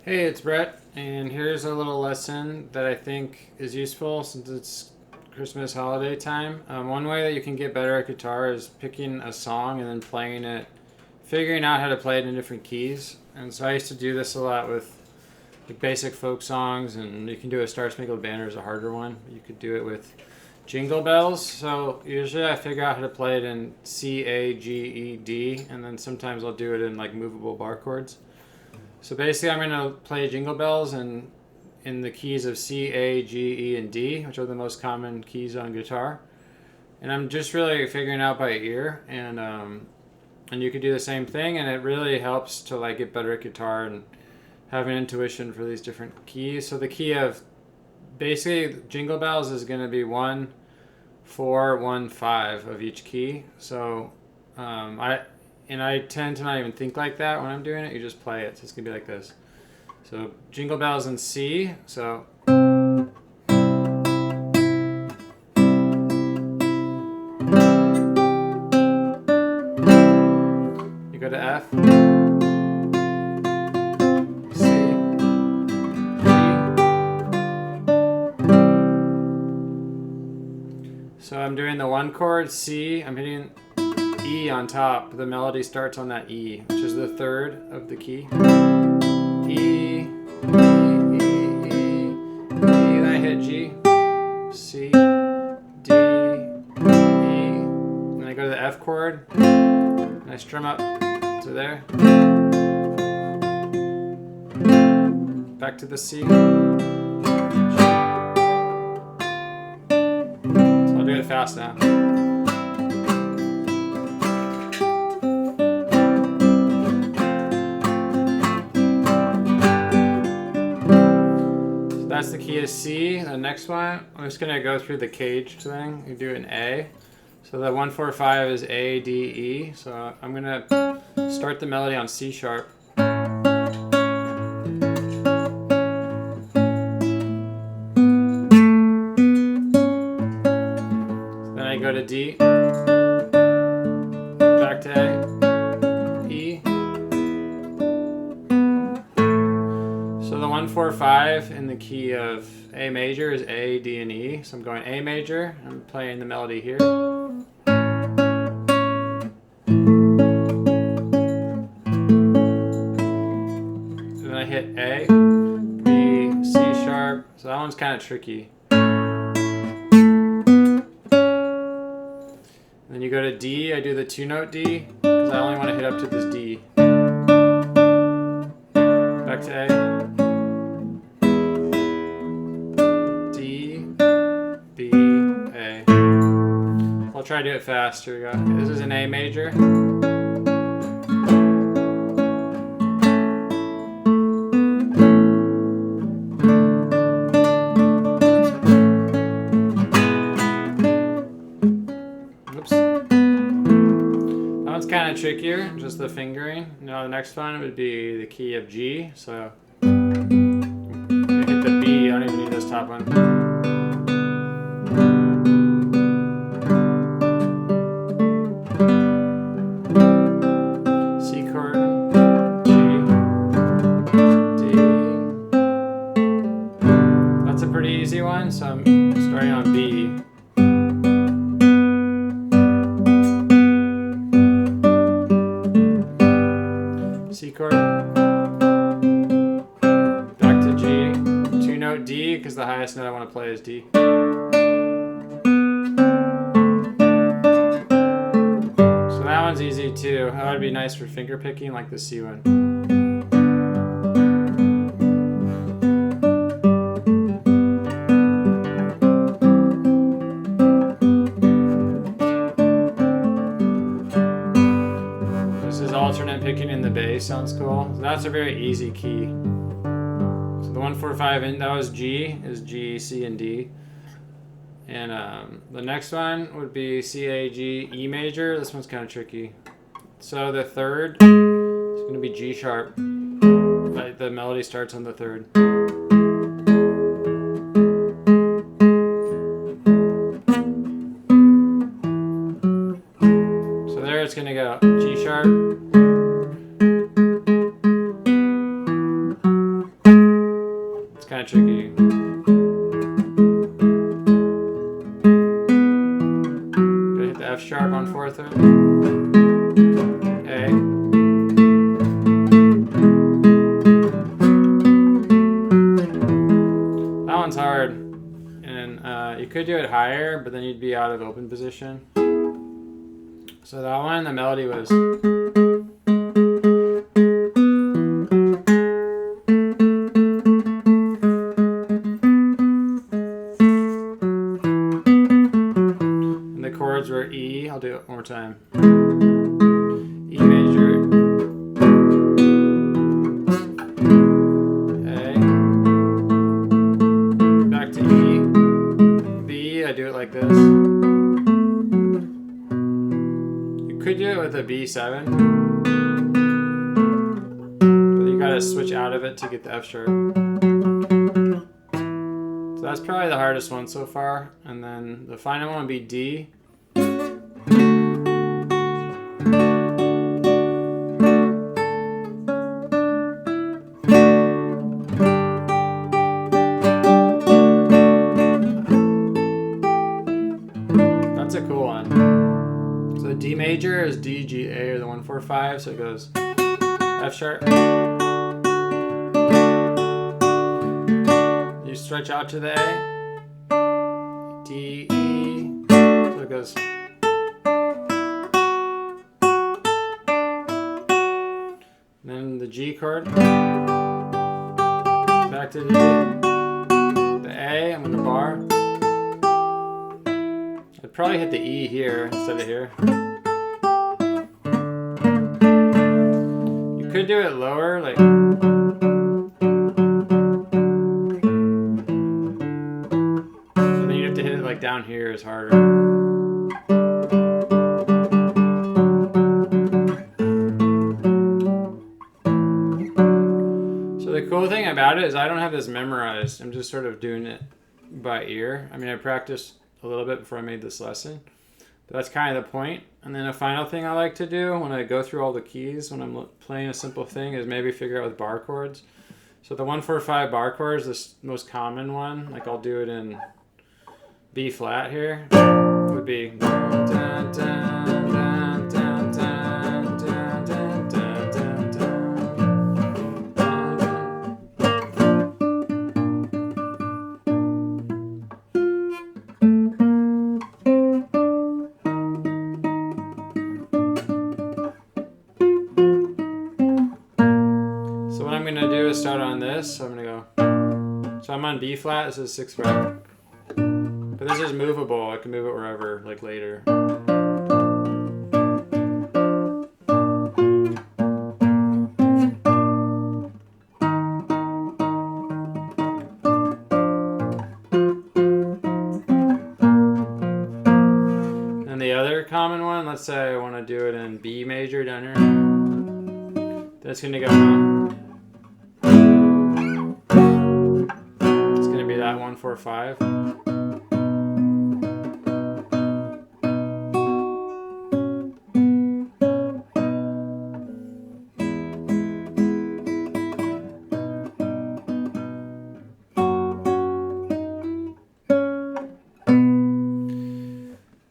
Hey, it's Brett, and here's a little lesson that I think is useful since it's Christmas holiday time. One way that you can get better at guitar is picking a song and then playing it, figuring out how to play it in different keys. And so I used to do this a lot with like basic folk songs, and you can do a Star Spangled Banner is a harder one. You could do it with Jingle Bells. So usually I figure out how to play it in C, A, G, E, D, and then sometimes I'll do it in like movable bar chords. So basically I'm going to play Jingle Bells in the keys of C, A, G, E, and D, which are the most common keys on guitar. And I'm just really figuring out by ear, and you can do the same thing, and it really helps to like get better at guitar and have an intuition for these different keys. So the key of basically Jingle Bells is going to be 1, 4, 1, 5 of each key. So I tend to not even think like that when I'm doing it. You just play it. So it's going to be like this. So Jingle Bells in C. So you go to F, C, G. So I'm doing the 1 chord, C. I'm hitting E on top. The melody starts on that E, which is the 3rd of the key. E, E, E, E, E. Then I hit G, C, D, E. Then I go to the F chord, and I strum up to there. Back to the C. So I'll do it fast now. That's the key of C. The next one, I'm just going to go through the CAGED thing. You do an A. So the 1, 4, 5 is A, D, E. So I'm going to start the melody on C sharp. Then I go to D. Back to A. E. So the 1, 4, 5 in the key of A major is A, D, and E. So I'm going A major. I'm playing the melody here. Then I hit A, B, C sharp. So that one's kind of tricky. And then you go to D. I do the 2-note D because I only want to hit up to this D. Back to A. I'll try to do it fast. Here we go. This is an A major. Oops. That one's kind of trickier, just the fingering. Now the next one would be the key of G. So I hit the B. I don't even need this top one. Easy one, so I'm starting on B. C chord. Back to G. 2-note D, because the highest note I want to play is D. So that one's easy too. That would be nice for finger picking, like the C one. Alternate picking in the bass sounds cool. So that's a very easy key. So the 1, 4, 5, and that was G, is G, C, and D. And the next one would be C, A, G, E major. This one's kind of tricky. So the 3rd is going to be G sharp. Like the melody starts on the 3rd. So there it's going to go G sharp. kind of tricky. Gotta hit the F sharp on 4th there. A. That one's hard. And you could do it higher, but then you'd be out of open position. So that one, the melody was. And the chords were E. I'll do it one more time. E major. A. Back to E. B. I do it like this. Could do it with a B7, but you gotta switch out of it to get the F sharp. So that's probably the hardest one so far. And then the final one would be D. That's a cool one. So D major is D, G, A, or the 1, 4, 5. So it goes F sharp. You stretch out to the A. D, E. So it goes. Then the G chord. Back to D. The A, I'm gonna bar. I'd probably hit the E here instead of here. You could do it lower, like. But then you have to hit it like down here is harder. So the cool thing about it is I don't have this memorized. I'm just sort of doing it by ear. I mean, I practiced a little bit before I made this lesson, but that's kind of the point. And then a final thing I like to do when I go through all the keys when I'm playing a simple thing is maybe figure out with bar chords. So the 1, 4, 5 bar chord is the most common one. Like I'll do it in B flat here. It would be dun, dun, dun, dun, dun, dun, dun, dun, dun, dun, dun. So what I'm going to do is start on this. So I'm going to go. So I'm on B flat. This is 6th fret. But this is movable. I can move it wherever, like later. And the other common one, let's say I want to do it in B major down here. That's going to go. It's going to be that 1, 4, 5.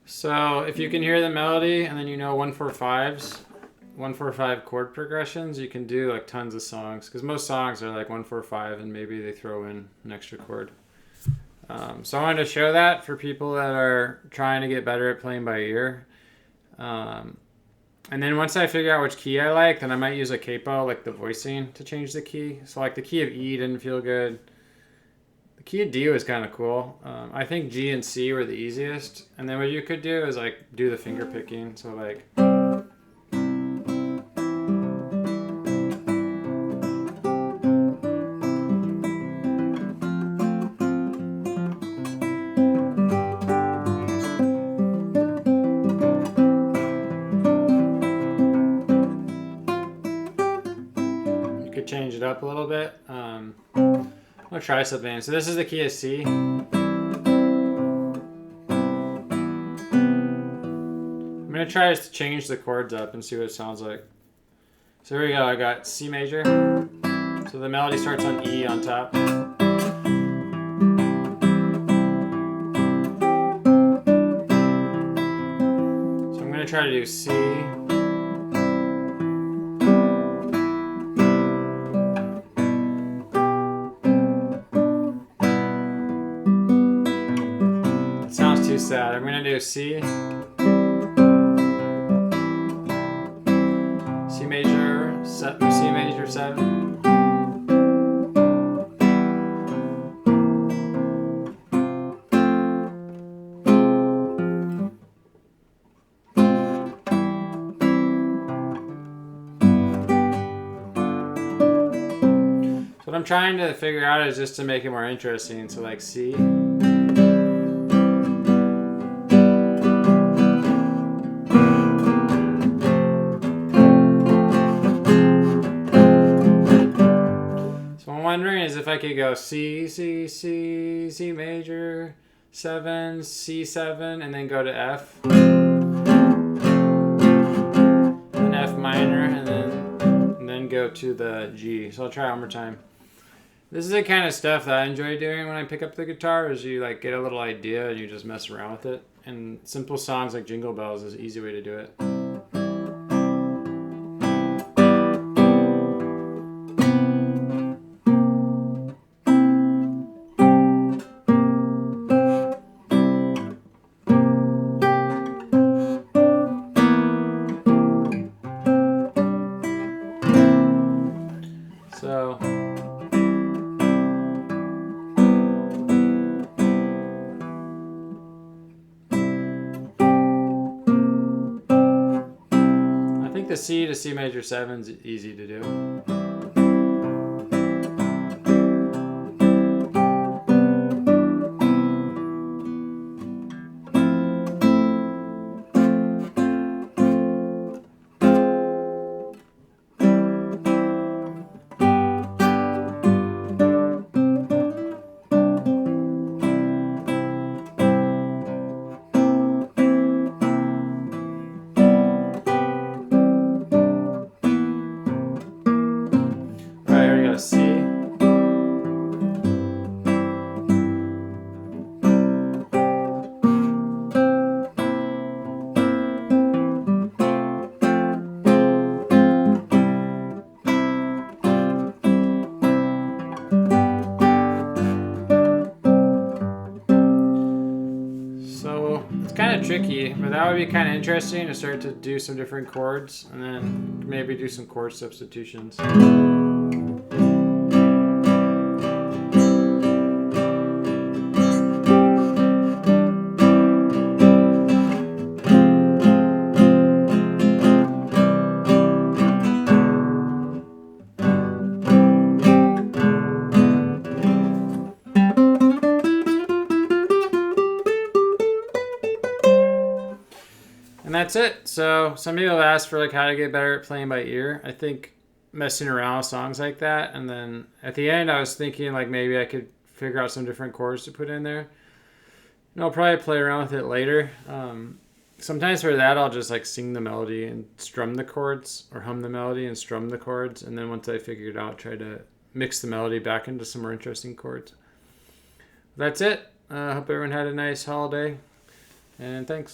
So if you can hear the melody and then you know 1, 4, 5s, 1, 4, 5 chord progressions, you can do like tons of songs, because most songs are like 1, 4, 5 and maybe they throw in an extra chord. So I wanted to show that for people that are trying to get better at playing by ear. And then once I figure out which key I like, then I might use a capo, like the voicing, to change the key. So like the key of E didn't feel good. The key of D was kind of cool. I think G and C were the easiest. And then what you could do is like do the finger picking. So like. You could change it up a little bit. I'm gonna try something. So this is the key of C. I'm gonna try to change the chords up and see what it sounds like. So here we go. I got C major. So the melody starts on E on top. try to do C. It sounds too sad. I'm gonna do C. C major 7. What I'm trying to figure out is just to make it more interesting. So like C. So what I'm wondering is if I could go C, C, C, C major 7, C7, and then go to F. And F minor, and then go to the G. So I'll try it one more time. This is the kind of stuff that I enjoy doing when I pick up the guitar, is you like get a little idea and you just mess around with it. And simple songs like Jingle Bells is an easy way to do it. So the C to C major 7 is easy to do. C. So it's kind of tricky, but that would be kind of interesting to start to do some different chords and then maybe do some chord substitutions. And that's it. So some people ask for like how to get better at playing by ear. I think messing around with songs like that, and then at the end I was thinking like maybe I could figure out some different chords to put in there. And I'll probably play around with it later. Sometimes for that I'll just like sing the melody and strum the chords, or hum the melody and strum the chords, and then once I figure it out, try to mix the melody back into some more interesting chords. That's it. I hope everyone had a nice holiday, and thanks.